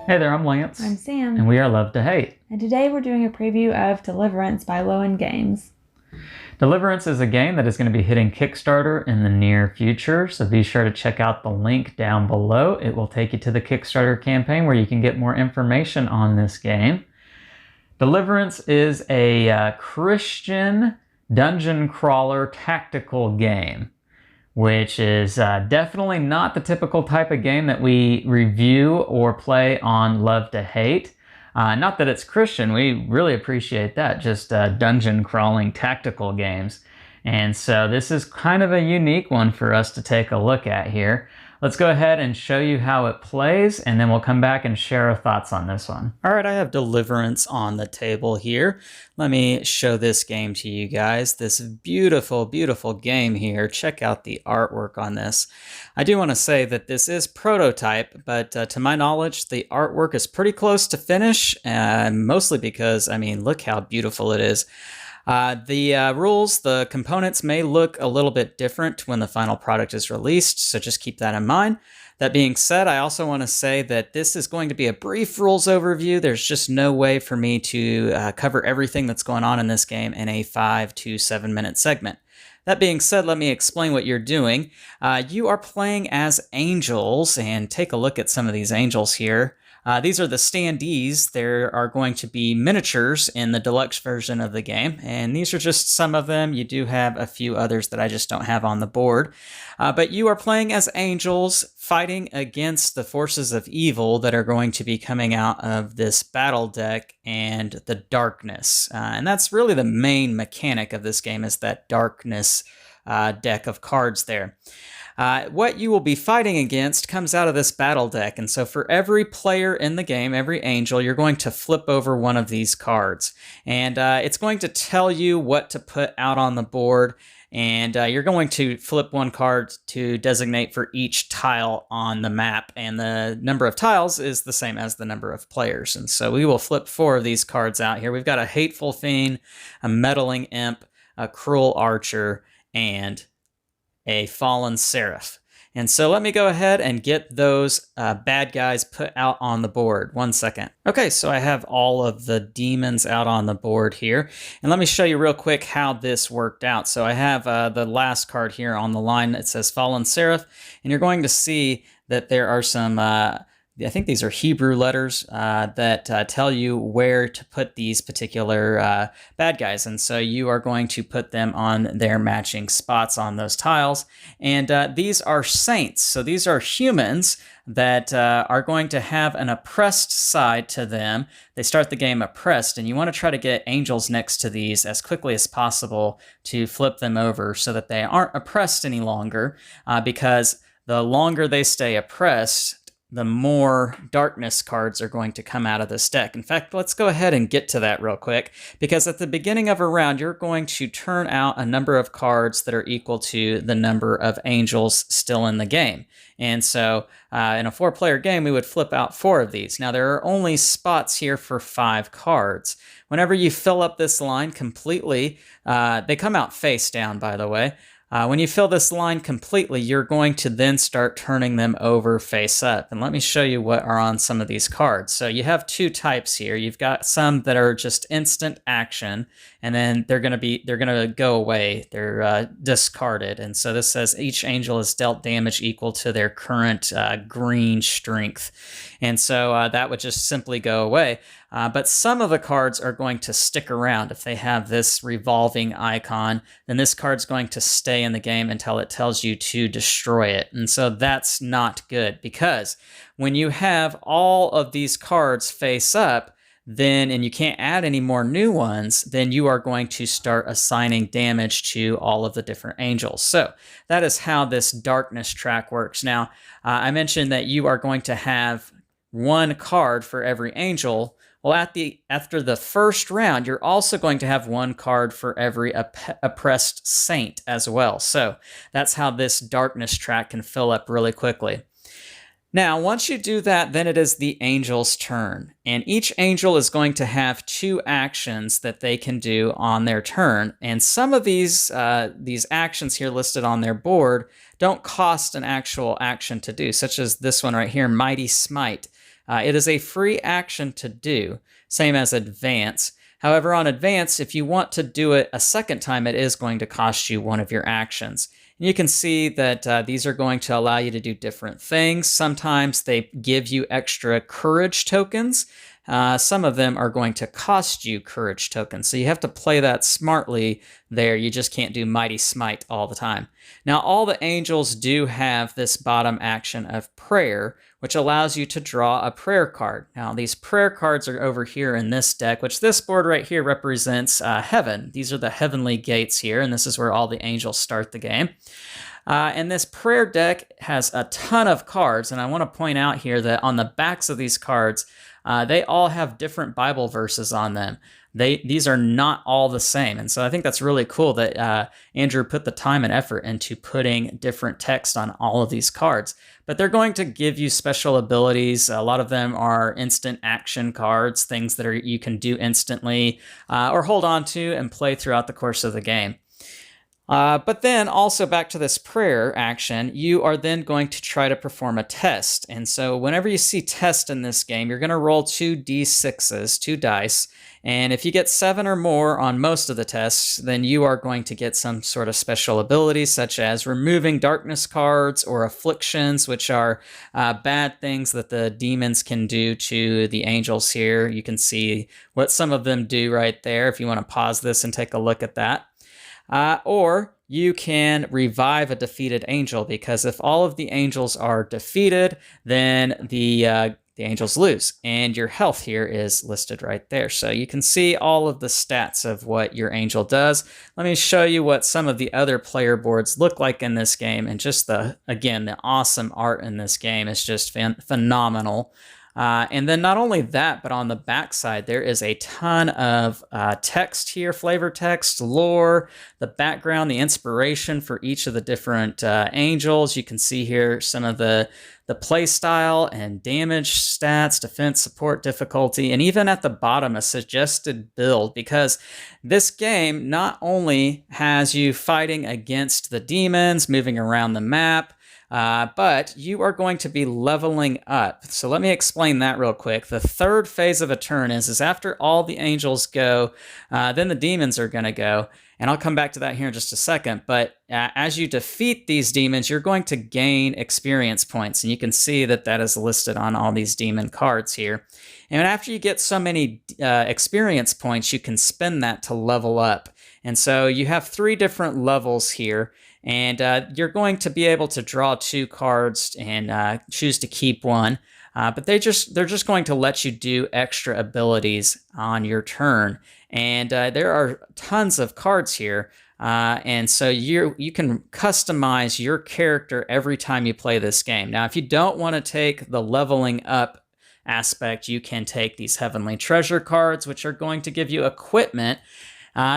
Hey there, I'm Lance. I'm Sam. And we are Love to Hate. And today we're doing a preview of Deliverance by Lowen Games. Deliverance is a game that is going to be hitting Kickstarter in the near future, so be sure to check out the link down below. It will take you to the Kickstarter campaign where you can get more information on this game. Deliverance is a Christian dungeon crawler tactical game, which is definitely not the typical type of game that we review or play on Love to Hate. Not that it's Christian, we really appreciate that, just dungeon crawling tactical games. And so this is kind of a unique one for us to take a look at here. Let's go ahead and show you how it plays, and then we'll come back and share our thoughts on this one. All right, I have Deliverance on the table here. Let me show this game to you guys. This beautiful, beautiful game here. Check out the artwork on this. I do want to say that this is prototype, but to my knowledge, the artwork is pretty close to finish, mostly because, I mean, look how beautiful it is. The rules, the components may look a little bit different when the final product is released, so just keep that in mind. That being said, I also want to say that this is going to be a brief rules overview. There's just no way for me to cover everything that's going on in this game in a 5 to 7 minute segment. That being said, let me explain what you're doing. You are playing as angels, and take a look at some of these angels here. These are the standees. There are going to be miniatures in the deluxe version of the game, and these are just some of them. You do have a few others that I just don't have on the board. But you are playing as angels, fighting against the forces of evil that are going to be coming out of this battle deck and the darkness. And that's really the main mechanic of this game, is that darkness deck of cards there. What you will be fighting against comes out of this battle deck, and so for every player in the game, every angel, you're going to flip over one of these cards, and it's going to tell you what to put out on the board, and you're going to flip one card to designate for each tile on the map, and the number of tiles is the same as the number of players, and so we will flip 4 of these cards out here. We've got a Hateful Fiend, a Meddling Imp, a Cruel Archer, and a Fallen Seraph. And so let me go ahead and get those bad guys put out on the board. 1 second. Okay, so I have all of the demons out on the board here. And let me show you real quick how this worked out. So I have the last card here on the line. It says Fallen Seraph. And you're going to see that there are some I think these are Hebrew letters that tell you where to put these particular bad guys. And so you are going to put them on their matching spots on those tiles. And these are saints. So these are humans that are going to have an oppressed side to them. They start the game oppressed, and you want to try to get angels next to these as quickly as possible to flip them over so that they aren't oppressed any longer, because the longer they stay oppressed, the more darkness cards are going to come out of this deck. In fact, let's go ahead and get to that real quick, because at the beginning of a round, you're going to turn out a number of cards that are equal to the number of angels still in the game. And so in a 4-player game, we would flip out 4 of these. Now, there are only spots here for 5 cards. Whenever you fill up this line completely, they come out face down, by the way. When you fill this line completely, you're going to then start turning them over face up. And let me show you what are on some of these cards. So you have 2 types here. You've got some that are just instant action, and then they're going to go away. They're discarded. And so this says each angel is dealt damage equal to their current green strength. And so that would just simply go away. But some of the cards are going to stick around. If they have this revolving icon, then this card's going to stay in the game until it tells you to destroy it. And so that's not good, because when you have all of these cards face up, then, and you can't add any more new ones, then you are going to start assigning damage to all of the different angels. So that is how this darkness track works. Now, I mentioned that you are going to have 1 card for every angel. Well, after the first round, you're also going to have 1 card for every oppressed saint as well. So that's how this darkness track can fill up really quickly. Now, once you do that, then it is the angel's turn. And each angel is going to have 2 actions that they can do on their turn. And some of these actions here listed on their board don't cost an actual action to do, such as this one right here, Mighty Smite. It is a free action to do, same as advance. However, on advance, if you want to do it a second time, it is going to cost you one of your actions. And you can see that these are going to allow you to do different things. Sometimes they give you extra courage tokens. Some of them are going to cost you courage tokens. So you have to play that smartly there. You just can't do Mighty Smite all the time. Now, all the angels do have this bottom action of prayer, which allows you to draw a prayer card. Now, these prayer cards are over here in this deck, which this board right here represents heaven. These are the heavenly gates here, and this is where all the angels start the game. And this prayer deck has a ton of cards, and I want to point out here that on the backs of these cards, they all have different Bible verses on them. These are not all the same. And so I think that's really cool that Andrew put the time and effort into putting different text on all of these cards. But they're going to give you special abilities. A lot of them are instant action cards, things that you can do instantly or hold on to and play throughout the course of the game. But then also back to this prayer action, you are then going to try to perform a test. And so whenever you see test in this game, you're going to roll 2d6s, 2 dice. And if you get 7 or more on most of the tests, then you are going to get some sort of special abilities, such as removing darkness cards or afflictions, which are bad things that the demons can do to the angels here. You can see what some of them do right there if you want to pause this and take a look at that. Or you can revive a defeated angel, because if all of the angels are defeated, then the angels lose. And your health here is listed right there. So you can see all of the stats of what your angel does. Let me show you what some of the other player boards look like in this game. And just again, the awesome art in this game is just phenomenal. And then not only that, but on the back side, there is a ton of text here, flavor text, lore, the background, the inspiration for each of the different angels. You can see here some of the play style and damage stats, defense, support, difficulty, and even at the bottom, a suggested build, because this game not only has you fighting against the demons, moving around the map, but you are going to be leveling up. So let me explain that real quick. The third phase of a turn is after all the angels go, then the demons are going to go. And I'll come back to that here in just a second. But as you defeat these demons, you're going to gain experience points. And you can see that that is listed on all these demon cards here. And after you get so many experience points, you can spend that to level up. And so you have 3 different levels here. And you're going to be able to draw 2 cards and choose to keep one. But they're just going to let you do extra abilities on your turn. And there are tons of cards here. And so you can customize your character every time you play this game. Now, if you don't want to take the leveling up aspect, you can take these Heavenly Treasure cards, which are going to give you equipment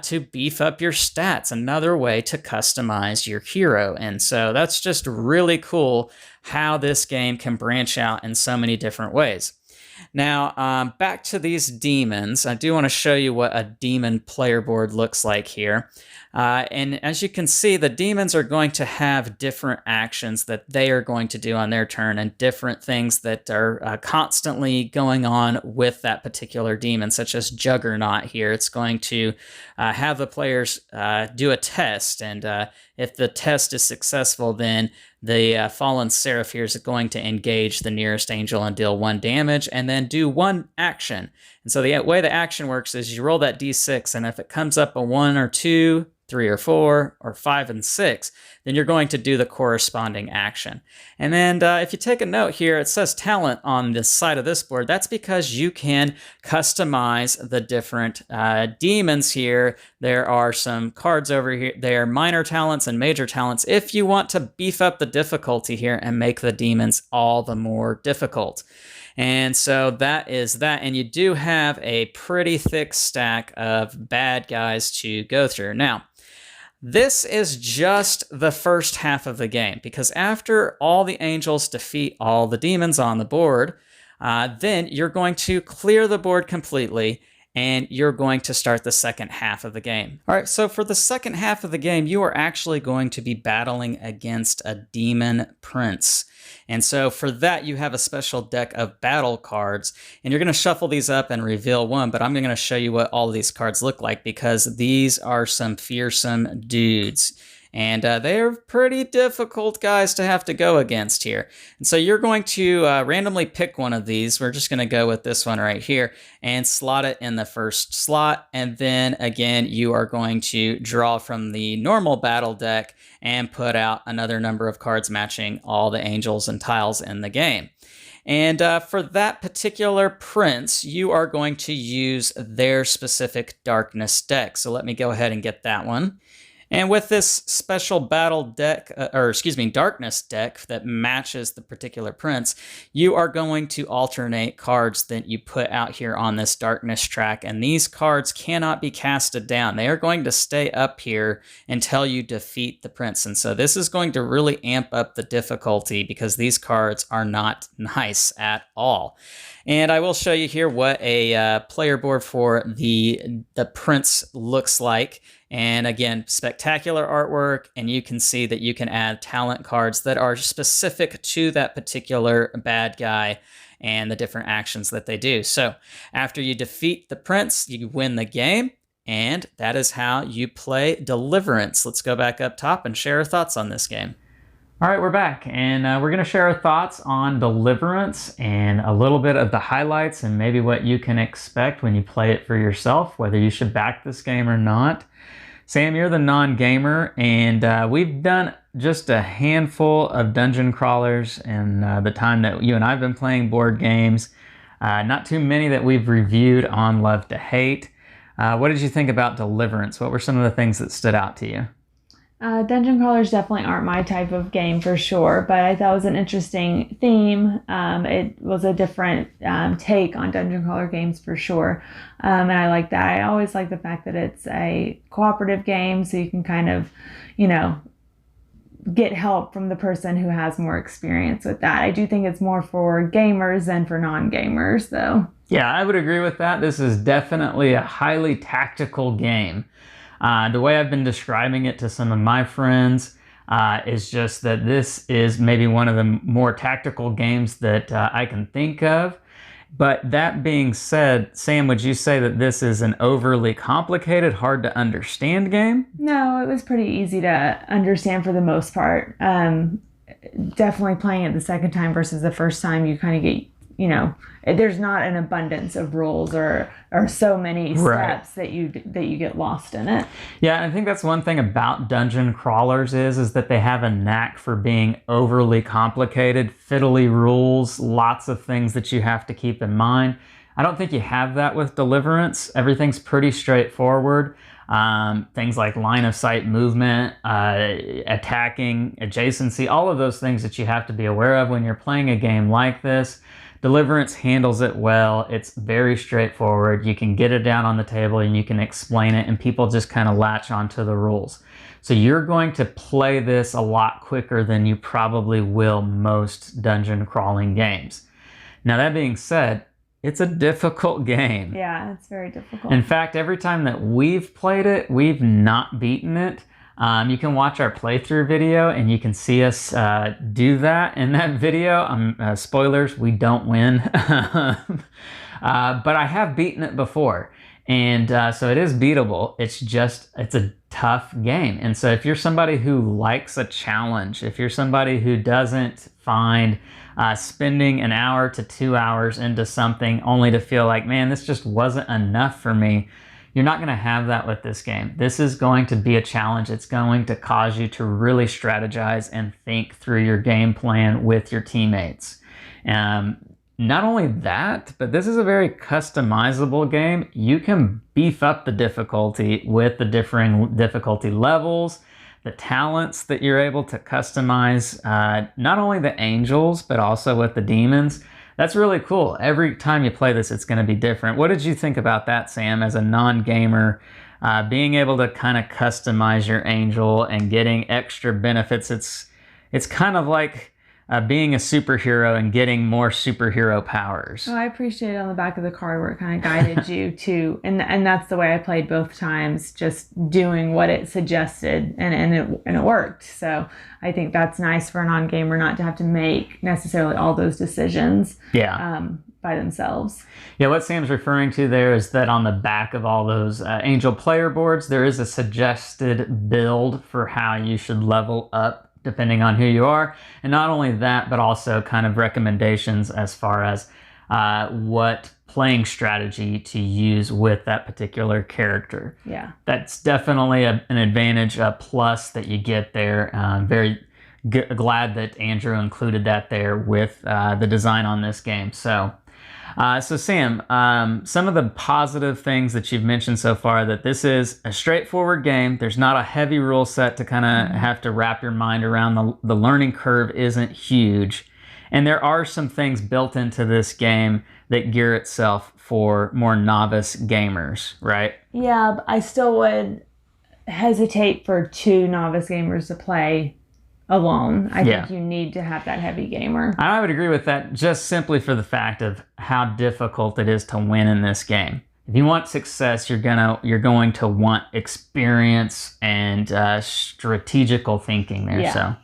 to beef up your stats, another way to customize your hero. And so that's just really cool how this game can branch out in so many different ways. Now, back to these demons, I do want to show you what a demon player board looks like here. And as you can see, the demons are going to have different actions that they are going to do on their turn, and different things that are constantly going on with that particular demon, such as Juggernaut here. It's going to have the players do a test, and if the test is successful, then the fallen seraph here is going to engage the nearest angel and deal 1 damage, and then do 1 action. And so the way the action works is you roll that d6, and if it comes up a 1 or 2, 3 or 4, or 5 and 6, then you're going to do the corresponding action. And then if you take a note here, it says talent on this side of this board. That's because you can customize the different demons here. There are some cards over here. They are minor talents and major talents if you want to beef up the difficulty here and make the demons all the more difficult. And so that is that. And you do have a pretty thick stack of bad guys to go through. Now, this is just the first half of the game, because after all the angels defeat all the demons on the board, then you're going to clear the board completely, and you're going to start the second half of the game. All right, so for the second half of the game, you are actually going to be battling against a demon prince. And so for that, you have a special deck of battle cards, and you're going to shuffle these up and reveal one, but I'm going to show you what all of these cards look like because these are some fearsome dudes. And they're pretty difficult guys to have to go against here. And so you're going to randomly pick one of these. We're just going to go with this one right here and slot it in the first slot. And then again, you are going to draw from the normal battle deck and put out another number of cards matching all the angels and tiles in the game. And for that particular prince, you are going to use their specific darkness deck. So let me go ahead and get that one. And with this special battle deck, darkness deck that matches the particular prince, you are going to alternate cards that you put out here on this darkness track. And these cards cannot be casted down. They are going to stay up here until you defeat the prince. And so this is going to really amp up the difficulty because these cards are not nice at all. And I will show you here what a player board for the prince looks like. And again, spectacular artwork, and you can see that you can add talent cards that are specific to that particular bad guy and the different actions that they do. So after you defeat the prince, you win the game, and that is how you play Deliverance. Let's go back up top and share our thoughts on this game. All right, we're back, and we're going to share our thoughts on Deliverance and a little bit of the highlights and maybe what you can expect when you play it for yourself, whether you should back this game or not. Sam, you're the non-gamer, and we've done just a handful of dungeon crawlers in the time that you and I have been playing board games. Not too many that we've reviewed on Love to Hate. What did you think about Deliverance? What were some of the things that stood out to you? Dungeon crawlers definitely aren't my type of game for sure, but I thought it was an interesting theme. It was a different take on dungeon crawler games for sure, and I like that. I always like the fact that it's a cooperative game, so you can kind of, get help from the person who has more experience with that. I do think it's more for gamers than for non-gamers, though. Yeah, I would agree with that. This is definitely a highly tactical game. The way I've been describing it to some of my friends is just that this is maybe one of the more tactical games that I can think of. But that being said, Sam, would you say that this is an overly complicated, hard to understand game? No, it was pretty easy to understand for the most part. Definitely playing it the second time versus the first time, you kind of get, there's not an abundance of rules or so many steps that you get lost in it. Yeah, I think that's one thing about dungeon crawlers is that they have a knack for being overly complicated, fiddly rules, lots of things that you have to keep in mind. I don't think you have that with Deliverance. Everything's pretty straightforward. Things like line of sight movement, attacking, adjacency, all of those things that you have to be aware of when you're playing a game like this. Deliverance handles it well. It's very straightforward. You can get it down on the table and you can explain it, and people just kind of latch onto the rules. So you're going to play this a lot quicker than you probably will most dungeon crawling games. Now, that being said, it's a difficult game. Yeah, it's very difficult. In fact, every time that we've played it, we've not beaten it. You can watch our playthrough video and you can see us do that. In that video, spoilers, we don't win. But I have beaten it before. And so it is beatable. It's a tough game. And so if you're somebody who likes a challenge, if you're somebody who doesn't find spending an hour to 2 hours into something only to feel like, man, this just wasn't enough for me, you're not going to have that with this game. This is going to be a challenge. It's going to cause you to really strategize and think through your game plan with your teammates. Not only that, but this is a very customizable game. You can beef up the difficulty with the differing difficulty levels, the talents that you're able to customize, not only the angels, but also with the demons. That's really cool. Every time you play this, it's going to be different. What did you think about that, Sam, as a non-gamer, being able to kind of customize your angel and getting extra benefits? It's kind of like being a superhero and getting more superhero powers. Oh, I appreciate it on the back of the card where it kind of guided you to, and that's the way I played both times, just doing what it suggested, and it worked. So I think that's nice for a non-gamer not to have to make necessarily all those decisions. Yeah. By themselves. Yeah, what Sam's referring to there is that on the back of all those Angel player boards, there is a suggested build for how you should level up depending on who you are. And not only that, but also kind of recommendations as far as what playing strategy to use with that particular character. Yeah. That's definitely an advantage, a plus that you get there. Very glad that Andrew included that there with the design on this game. So Sam, some of the positive things that you've mentioned so far, that this is a straightforward game. There's not a heavy rule set to kind of have to wrap your mind around. The learning curve isn't huge. And there are some things built into this game that gear itself for more novice gamers, right? Yeah, but I still would hesitate for 2 novice gamers to play alone. I think you need to have that heavy gamer. I would agree with that, just simply for the fact of how difficult it is to win in this game. If you want success, you're going to want experience and strategical thinking there. Yeah. So,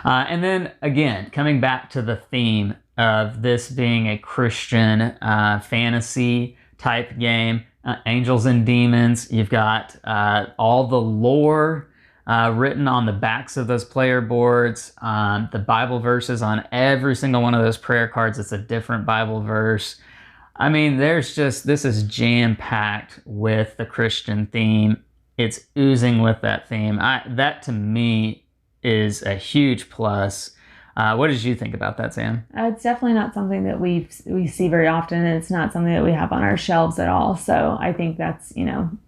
and then again, coming back to the theme of this being a Christian fantasy type game, angels and demons. You've got all the lore written on the backs of those player boards, the Bible verses on every single one of those prayer cards. It's a different Bible verse. I mean, this is jam-packed with the Christian theme. It's oozing with that theme. That to me is a huge plus. What did you think about that, Sam? It's definitely not something that we see very often, and it's not something that we have on our shelves at all. So I think that's,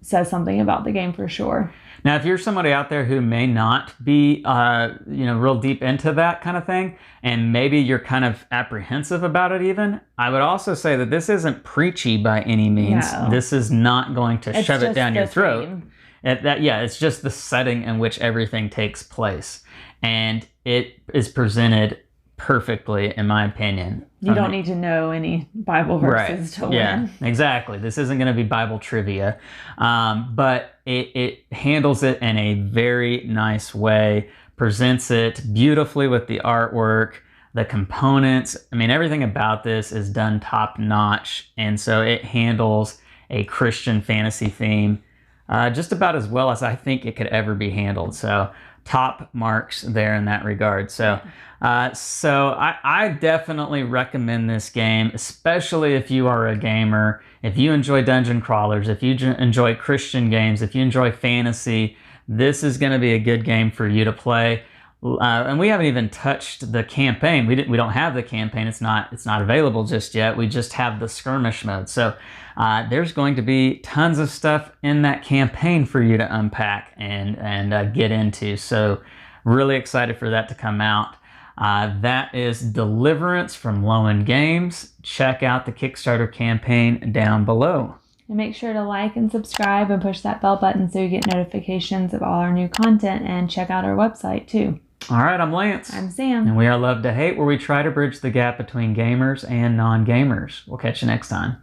says something about the game for sure. Now, if you're somebody out there who may not be, real deep into that kind of thing, and maybe you're kind of apprehensive about it even, I would also say that this isn't preachy by any means. No. This is not going to shove it down your throat. Theme. It's just the setting in which everything takes place. And it is presented perfectly, in my opinion. You don't need to know any Bible verses to win. Yeah, exactly. This isn't going to be Bible trivia, but it handles it in a very nice way, presents it beautifully with the artwork, the components. I mean, everything about this is done top notch, and so it handles a Christian fantasy theme just about as well as I think it could ever be handled. So top marks there in that regard. So I definitely recommend this game, especially if you are a gamer, if you enjoy dungeon crawlers, if you enjoy Christian games, if you enjoy fantasy. This is going to be a good game for you to play. And we haven't even touched the campaign. We don't have the campaign. It's not available just yet. We just have the skirmish mode. So there's going to be tons of stuff in that campaign for you to unpack and get into. So really excited for that to come out. That is Deliverance from Lowen Games. Check out the Kickstarter campaign down below. And make sure to like and subscribe and push that bell button so you get notifications of all our new content, and check out our website too. All right, I'm Lance. I'm Sam. And we are Love to Hate, where we try to bridge the gap between gamers and non-gamers. We'll catch you next time.